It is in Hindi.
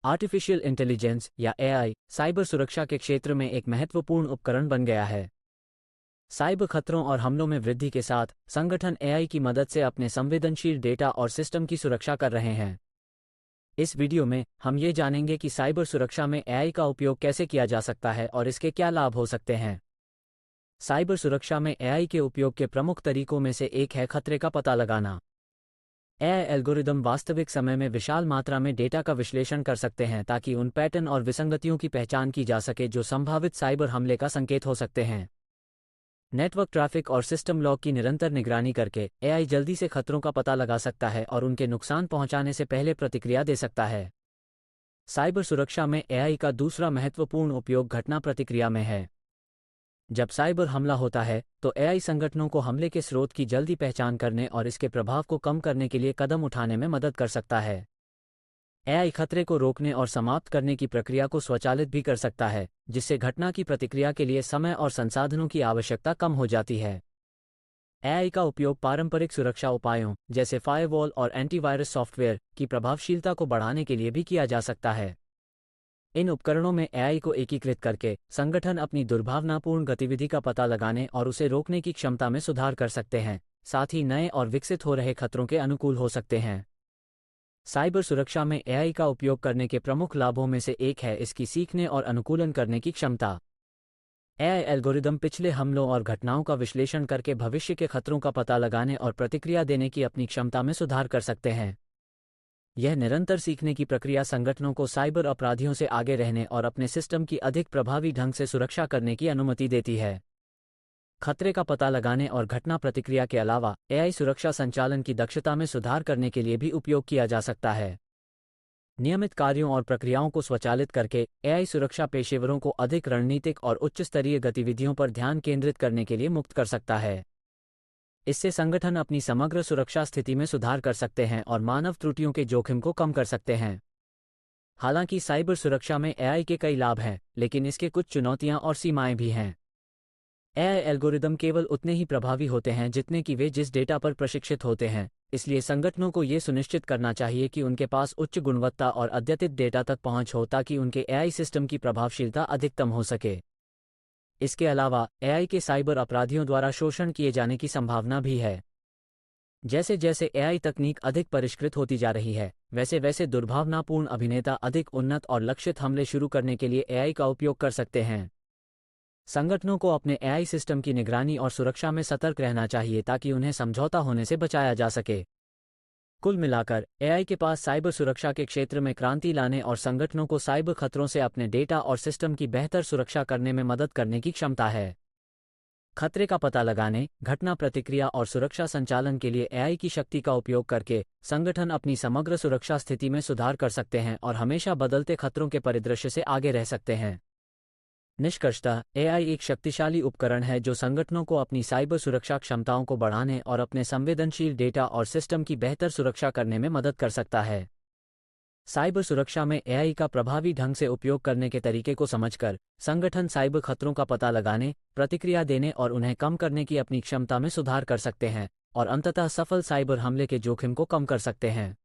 आर्टिफिशियल इंटेलिजेंस या एआई साइबर सुरक्षा के क्षेत्र में एक महत्वपूर्ण उपकरण बन गया है। साइबर खतरों और हमलों में वृद्धि के साथ संगठन एआई की मदद से अपने संवेदनशील डेटा और सिस्टम की सुरक्षा कर रहे हैं। इस वीडियो में हम ये जानेंगे कि साइबर सुरक्षा में एआई का उपयोग कैसे किया जा सकता है और इसके क्या लाभ हो सकते हैं। साइबर सुरक्षा में एआई के उपयोग के प्रमुख तरीकों में से एक है खतरे का पता लगाना। एआई एल्गोरिदम वास्तविक समय में विशाल मात्रा में डेटा का विश्लेषण कर सकते हैं ताकि उन पैटर्न और विसंगतियों की पहचान की जा सके जो संभावित साइबर हमले का संकेत हो सकते हैं। नेटवर्क ट्रैफिक और सिस्टम लॉग की निरंतर निगरानी करके एआई जल्दी से खतरों का पता लगा सकता है और उनके नुकसान पहुंचाने से पहले प्रतिक्रिया दे सकता है। साइबर सुरक्षा में एआई का दूसरा महत्वपूर्ण उपयोग घटना प्रतिक्रिया में है। जब साइबर हमला होता है तो एआई संगठनों को हमले के स्रोत की जल्दी पहचान करने और इसके प्रभाव को कम करने के लिए कदम उठाने में मदद कर सकता है। एआई खतरे को रोकने और समाप्त करने की प्रक्रिया को स्वचालित भी कर सकता है, जिससे घटना की प्रतिक्रिया के लिए समय और संसाधनों की आवश्यकता कम हो जाती है। एआई का उपयोग पारंपरिक सुरक्षा उपायों जैसे फायरवॉल और एंटीवायरस सॉफ्टवेयर की प्रभावशीलता को बढ़ाने के लिए भी किया जा सकता है। इन उपकरणों में एआई को एकीकृत करके संगठन अपनी दुर्भावनापूर्ण गतिविधि का पता लगाने और उसे रोकने की क्षमता में सुधार कर सकते हैं, साथ ही नए और विकसित हो रहे खतरों के अनुकूल हो सकते हैं। साइबर सुरक्षा में एआई का उपयोग करने के प्रमुख लाभों में से एक है इसकी सीखने और अनुकूलन करने की क्षमता। एआई एल्गोरिदम पिछले हमलों और घटनाओं का विश्लेषण करके भविष्य के खतरों का पता लगाने और प्रतिक्रिया देने की अपनी क्षमता में सुधार कर सकते हैं। यह निरंतर सीखने की प्रक्रिया संगठनों को साइबर अपराधियों से आगे रहने और अपने सिस्टम की अधिक प्रभावी ढंग से सुरक्षा करने की अनुमति देती है। खतरे का पता लगाने और घटना प्रतिक्रिया के अलावा एआई सुरक्षा संचालन की दक्षता में सुधार करने के लिए भी उपयोग किया जा सकता है। नियमित कार्यों और प्रक्रियाओं को स्वचालित करके एआई सुरक्षा पेशेवरों को अधिक रणनीतिक और उच्च स्तरीय गतिविधियों पर ध्यान केंद्रित करने के लिए मुक्त कर सकता है। इससे संगठन अपनी समग्र सुरक्षा स्थिति में सुधार कर सकते हैं और मानव त्रुटियों के जोखिम को कम कर सकते हैं। हालांकि साइबर सुरक्षा में एआई के कई लाभ हैं, लेकिन इसके कुछ चुनौतियां और सीमाएं भी हैं। एआई एल्गोरिदम केवल उतने ही प्रभावी होते हैं जितने कि वे जिस डेटा पर प्रशिक्षित होते हैं, इसलिए संगठनों को ये सुनिश्चित करना चाहिए कि उनके पास उच्च गुणवत्ता और अद्यतित डेटा तक पहुंच हो ताकि उनके एआई सिस्टम की प्रभावशीलता अधिकतम हो सके। इसके अलावा एआई के साइबर अपराधियों द्वारा शोषण किए जाने की संभावना भी है। जैसे जैसे एआई तकनीक अधिक परिष्कृत होती जा रही है, वैसे वैसे दुर्भावनापूर्ण अभिनेता अधिक उन्नत और लक्षित हमले शुरू करने के लिए एआई का उपयोग कर सकते हैं। संगठनों को अपने एआई सिस्टम की निगरानी और सुरक्षा में सतर्क रहना चाहिए ताकि उन्हें समझौता होने से बचाया जा सके। कुल मिलाकर एआई के पास साइबर सुरक्षा के क्षेत्र में क्रांति लाने और संगठनों को साइबर खतरों से अपने डेटा और सिस्टम की बेहतर सुरक्षा करने में मदद करने की क्षमता है। खतरे का पता लगाने, घटना प्रतिक्रिया और सुरक्षा संचालन के लिए एआई की शक्ति का उपयोग करके संगठन अपनी समग्र सुरक्षा स्थिति में सुधार कर सकते हैं और हमेशा बदलते खतरों के परिदृश्य से आगे रह सकते हैं। निष्कर्षतः एआई एक शक्तिशाली उपकरण है जो संगठनों को अपनी साइबर सुरक्षा क्षमताओं को बढ़ाने और अपने संवेदनशील डेटा और सिस्टम की बेहतर सुरक्षा करने में मदद कर सकता है। साइबर सुरक्षा में एआई का प्रभावी ढंग से उपयोग करने के तरीके को समझकर संगठन साइबर खतरों का पता लगाने, प्रतिक्रिया देने और उन्हें कम करने की अपनी क्षमता में सुधार कर सकते हैं और अंततः सफल साइबर हमले के जोखिम को कम कर सकते हैं।